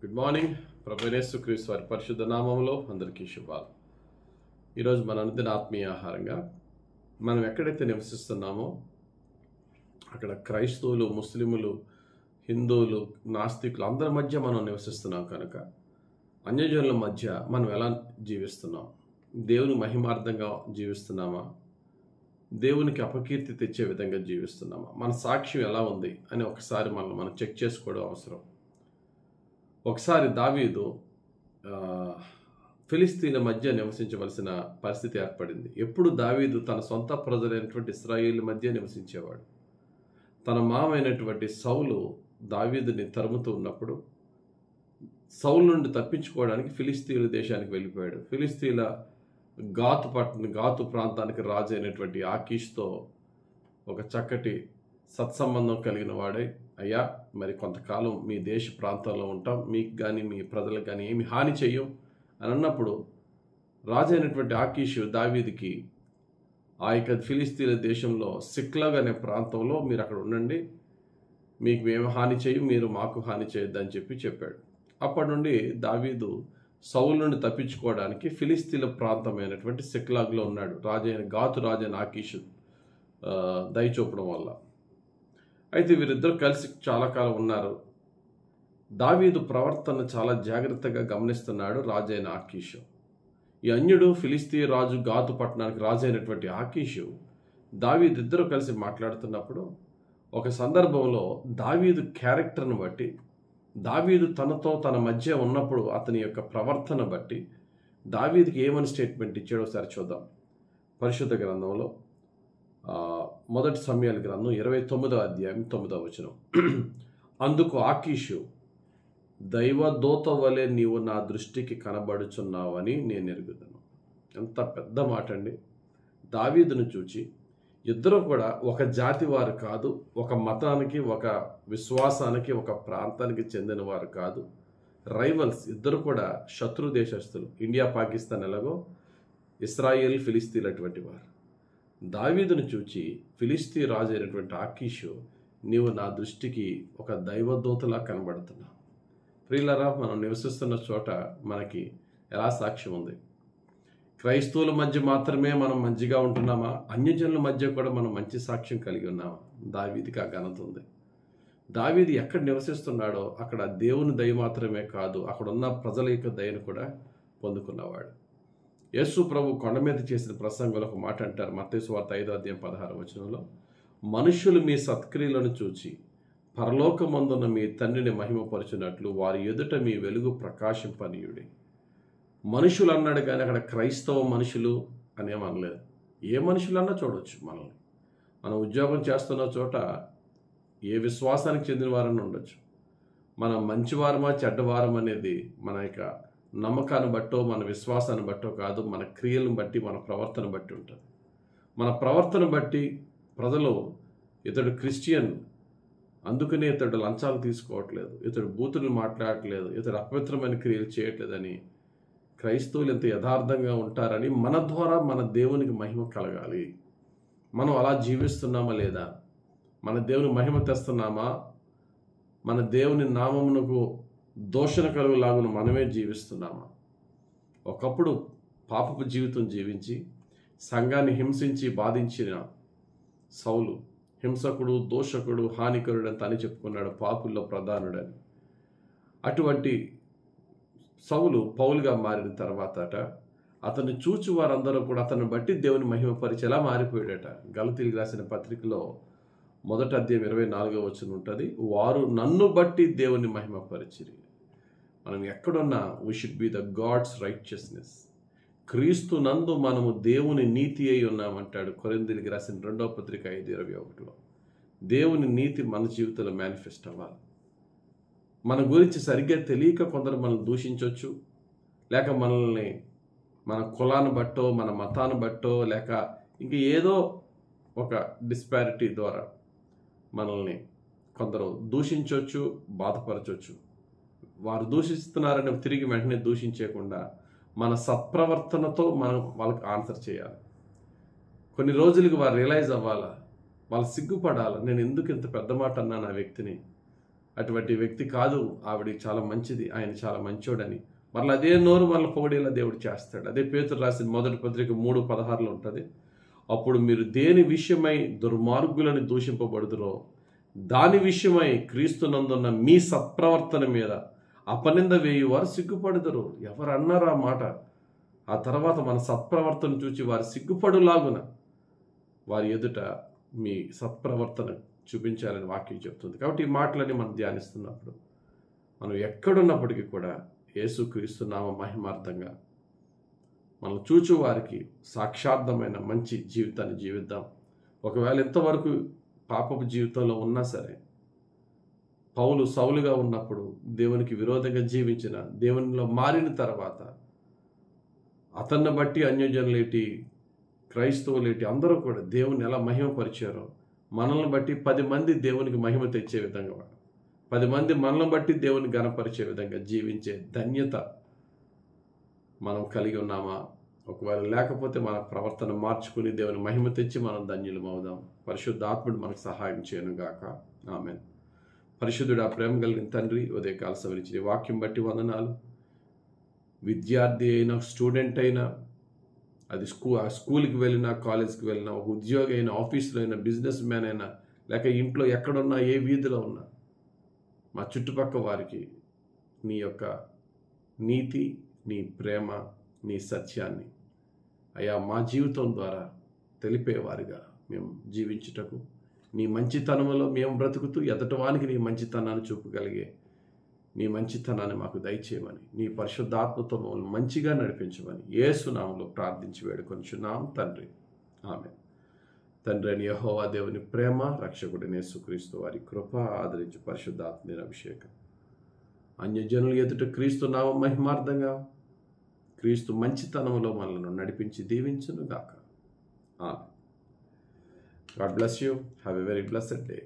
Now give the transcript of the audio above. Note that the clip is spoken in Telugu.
Good morning. ప్రభువైన యేసుక్రీస్తు వారి పరిశుద్ధ నామములో అందరికీ శుభాలు. ఈరోజు మన అనుదిన ఆత్మీయ ఆహారంగా మనం ఎక్కడైతే నివసిస్తున్నామో అక్కడ క్రైస్తవులు, ముస్లిములు, హిందువులు, నాస్తికులు అందరి మధ్య మనం నివసిస్తున్నాం కనుక అన్యజనుల మధ్య మనం ఎలా జీవిస్తున్నాం? దేవుని మహిమార్థంగా జీవిస్తున్నామా? దేవునికి అపకీర్తి తెచ్చే విధంగా జీవిస్తున్నామా? మన సాక్ష్యం ఎలా ఉంది అని ఒకసారి మనం చెక్ చేసుకోవడం అవసరం. ఒకసారి దావీదు ఫిలిస్తీన్ల మధ్య నివసించవలసిన పరిస్థితి ఏర్పడింది. ఎప్పుడు దావీదు తన సొంత ప్రజలైనటువంటి ఇశ్రాయేలు మధ్య నివసించేవాడు. తన మామైనటువంటి సౌలు దావీదుని తరుముతూ ఉన్నప్పుడు సౌలు నుండి తప్పించుకోవడానికి ఫిలిస్తీన్ల దేశానికి వెళ్ళిపోయాడు. ఫిలిస్తీన్ల గాతు ప్రాంతానికి రాజు అయినటువంటి ఆకీష్తో ఒక చక్కటి సత్సంబంధం కలిగిన వాడై, అయ్యా మరి కొంతకాలం మీ దేశ ప్రాంతంలో ఉంటాం, మీకు కానీ మీ ప్రజలకు కానీ ఏమి హాని చెయ్యం అని అన్నప్పుడు రాజు అయినటువంటి ఆకీషు దావీదుకి ఆ యొక్క ఫిలిస్తీన్ల దేశంలో సిక్లగ్ అనే ప్రాంతంలో మీరు అక్కడ ఉండండి, మీకు మేము హాని చేయం, మీరు మాకు హాని చేయొద్దని చెప్పాడు. అప్పటి నుండి దావీదు సౌలు నుండి తప్పించుకోవడానికి ఫిలిస్తీన్ల ప్రాంతమైనటువంటి సిక్లాగ్లో ఉన్నాడు. గాతు రాజైన ఆకీషు దయచూపడం వల్ల. అయితే వీరిద్దరు కలిసి చాలా కాలం ఉన్నారు. దావీదు ప్రవర్తన చాలా జాగ్రత్తగా గమనిస్తున్నాడు రాజైన ఆకీషు. ఈ అన్యుడు ఫిలిస్తీ రాజు గాతు పట్టణానికి రాజు అయినటువంటి ఆకీషు దావీదు ఇద్దరు కలిసి మాట్లాడుతున్నప్పుడు ఒక సందర్భంలో దావీదు క్యారెక్టర్ను బట్టి, దావీదు తనతో తన మధ్య ఉన్నప్పుడు అతని యొక్క ప్రవర్తన బట్టి దావీదుకి ఏమని స్టేట్మెంట్ ఇచ్చాడో ఒకసారి చూద్దాం. పరిశుద్ధ గ్రంథంలో మొదటి సమూయేలు గ్రంథం 29వ అధ్యాయం 9వ వచనం. అందుకు ఆకీషు, దైవదూత వలె నీవు నా దృష్టికి కనబడుచున్నావని నేను ఎరుగుదను. ఎంత పెద్ద మాట అండి. దావీదును చూచి ఇద్దరు కూడా ఒక జాతి వారు కాదు, ఒక మతానికి, ఒక విశ్వాసానికి, ఒక ప్రాంతానికి చెందిన వారు కాదు, రైవల్స్. ఇద్దరు కూడా శత్రు దేశస్తులు. ఇండియా పాకిస్తాన్ ఎలాగో ఇస్రాయేల్ ఫిలిస్తీన్ అటువంటి వారు. దావీదును చూచి ఫిలిస్తీ రాజు అయినటువంటి ఆకీషు, నీవు నా దృష్టికి ఒక దైవదూతలా కనబడుతున్నావు. ప్రియులరా, మనం నివసిస్తున్న చోట మనకి ఎలా సాక్ష్యం ఉంది? క్రైస్తవుల మధ్య మాత్రమే మనం మంచిగా ఉంటున్నామా? అన్యజనుల మధ్య కూడా మనం మంచి సాక్ష్యం కలిగి ఉన్నామా? దావీదుకి ఆ ఘనత ఉంది. దావీదు ఎక్కడ నివసిస్తున్నాడో అక్కడ దేవుని దయ మాత్రమే కాదు, అక్కడ ఉన్న ప్రజల యొక్క దయను కూడా పొందుకున్నవాడు. యేసు ప్రభు కొండ మీద చేసిన ప్రసంగంలో ఒక మాట అంటారు. మత్తయి సువార్త 5వ అధ్యాయం 16వ వచనంలో, మనుషులు మీ సత్క్రియలను చూచి పరలోకమందున్న మీ తండ్రిని మహిమపరచునట్లు వారి ఎదుట మీ వెలుగు ప్రకాశింపనీయుడి. మనుషులు అన్నాడు కానీ అక్కడ క్రైస్తవ మనుషులు అనేమనలేదు. ఏ మనుషులన్నా చూడవచ్చు మనల్ని. మనం ఉద్యోగం చేస్తున్న చోట ఏ విశ్వాసానికి చెందిన వారని ఉండొచ్చు. మనం మంచివారమా చెడ్డవారం అనేది మన యొక్క నమ్మకాన్ని బట్టో మన విశ్వాసాన్ని బట్టో కాదు, మన క్రియలను బట్టి, మన ప్రవర్తన బట్టి ఉంటుంది. మన ప్రవర్తన బట్టి ప్రజలు ఇతడు క్రిస్టియన్, అందుకనే ఇతడు లంచాలు తీసుకోవట్లేదు, ఇతడు బూతులు మాట్లాడట్లేదు, ఇతడు అపవిత్రమైన క్రియలు చేయట్లేదని, క్రైస్తవులు ఎంత యథార్థంగా ఉంటారని మన ద్వారా మన దేవునికి మహిమ కలగాలి. మనం అలా జీవిస్తున్నామా లేదా? మన దేవుని మహిమ తెస్తున్నామా? మన దేవుని నామమునకు దోషణ కలుగులాగున మనమే జీవిస్తున్నామా? ఒకప్పుడు పాపపు జీవితం జీవించి సంఘాన్ని హింసించి బాధించిన సౌలు హింసకుడు, దోషకుడు, హానికరుడు అని తని చెప్పుకున్నాడు, పాపుల్లో ప్రధానుడని. అటువంటి సౌలు పౌలుగా మారిన తర్వాత అతన్ని చూచి వారందరూ కూడా అతన్ని బట్టి దేవుని మహిమపరిచి ఎలా మారిపోయాడట. గలతీయులకు రాసిన పత్రికలో 1వ అధ్యాయం 24వ వచనం ఉంటుంది, వారు నన్ను బట్టి దేవుని మహిమపరిచిరి. మనం ఎక్కడున్నా we should be the God's righteousness. క్రీస్తు నందు మనము దేవుని నీతి అయి ఉన్నామంటాడు కొరింథీయులకు రాసిన 2వ పత్రిక 5:21లో. దేవుని నీతి మన జీవితంలో మేనిఫెస్ట్ అవ్వాలి. మన గురించి సరిగ్గా తెలియక కొందరు మనల్ని దూషించవచ్చు, లేక మనల్ని మన కులాన్ని బట్టో, మన మతాన్ని బట్టో, లేక ఇంక ఏదో ఒక డిస్పారిటీ ద్వారా మనల్ని కొందరు దూషించవచ్చు, బాధపరచవచ్చు. వారు దూషిస్తున్నారని తిరిగి వెంటనే దూషించకుండా మన సత్ప్రవర్తనతో మనం వాళ్ళకి ఆన్సర్ చేయాలి. కొన్ని రోజులకి వారు రియలైజ్ అవ్వాలా, వాళ్ళు సిగ్గుపడాలి, నేను ఎందుకు ఇంత పెద్ద మాట అన్నాను ఆ వ్యక్తిని అటువంటి వ్యక్తి కాదు, ఆవిడ చాలా మంచిది, ఆయన చాలా మంచోడని మరలా అదే నోరు మళ్ళీ పొగిడేలా దేవుడు చేస్తాడు. అదే పేతురు రాసిన మొదటి పత్రిక 3:16 ఉంటుంది. అప్పుడు మీరు దేని విషయమై దుర్మార్గులను దూషింపబడుదురో దాని విషయమై క్రీస్తునందున్న మీ సత్ప్రవర్తన మీద అపనింద వేయువారు సిగ్గుపడుదురు. ఎవరు అన్నారు ఆ మాట? ఆ తర్వాత మన సత్ప్రవర్తన చూచి వారు సిగ్గుపడులాగున వారి ఎదుట మీ సత్ప్రవర్తన చూపించాలని వాక్యం చెప్తుంది. కాబట్టి ఈ మాటలని మనం ధ్యానిస్తున్నప్పుడు మనం ఎక్కడున్నప్పటికీ కూడా యేసుక్రీస్తు నామ మహిమార్థంగా మనం చూచు వారికి సాక్షార్థమైన మంచి జీవితాన్ని జీవిద్దాం. ఒకవేళ ఎంతవరకు పాపపు జీవితంలో ఉన్నా సరే, పౌలు సౌలుగా ఉన్నప్పుడు దేవునికి విరోధంగా జీవించిన, దేవునిలో మారిన తర్వాత అతన్ని బట్టి అన్యజనులేటి, క్రైస్తవులేటి అందరూ కూడా దేవుని ఎలా మహిమపరిచారో మనల్ని బట్టి 10 మంది దేవునికి మహిమ తెచ్చే విధంగా, 10 మంది మనల్ని బట్టి దేవుని ఘనపరిచే విధంగా జీవించే ధన్యత మనం కలిగి ఉన్నామా? ఒకవేళ లేకపోతే మన ప్రవర్తన మార్చుకుని దేవుని మహిమ తెచ్చి మనం ధన్యులం అవుదాం. పరిశుద్ధాత్ముడు మనకు సహాయం చేయను గాక. ఆమేన్. పరిశుద్ధుడు, ఆ ప్రేమ కలిగిన తండ్రి, ఉదయకాల సవరించిన వాక్యం బట్టి వందనాలు. విద్యార్థి అయినా, స్టూడెంట్ అయినా, అది స్కూల్కి వెళ్ళినా, కాలేజ్కి వెళ్ళినా, ఒక ఉద్యోగి అయినా, ఆఫీస్లో అయినా, బిజినెస్ మ్యాన్ అయినా, లేక ఇంట్లో ఎక్కడున్నా, ఏ వీధిలో ఉన్నా, మా చుట్టుపక్కల వారికి నీ యొక్క నీతి, నీ ప్రేమ, నీ సత్యాన్ని అయా మా జీవితం ద్వారా తెలిపేవారిగా మేము జీవించుటకు, నీ మంచితనంలో మేము బ్రతుకుతూ ఎదటవానికి నీ మంచితనాన్ని చూపగలిగే నీ మంచితనాన్ని మాకు దయచేయమని, నీ పరిశుద్ధాత్మతో మమ్మల్ని మంచిగా నడిపించమని యేసు నామములో ప్రార్థించి వేడుకొనుచున్నాం తండ్రి. ఆమేన్. తండ్రి అని యెహోవా దేవుని ప్రేమ, రక్షకుడైన యేసుక్రీస్తు వారి కృప, ఆదరించి పరిశుద్ధాత్మ అభిషేకం అన్యజనుల ఎదుట క్రీస్తు నామ మహిమార్థంగా, క్రీస్తు మంచితనములో మనల్ని నడిపించి దీవించును గాక. ఆమేన్. God bless you. Have a very blessed day.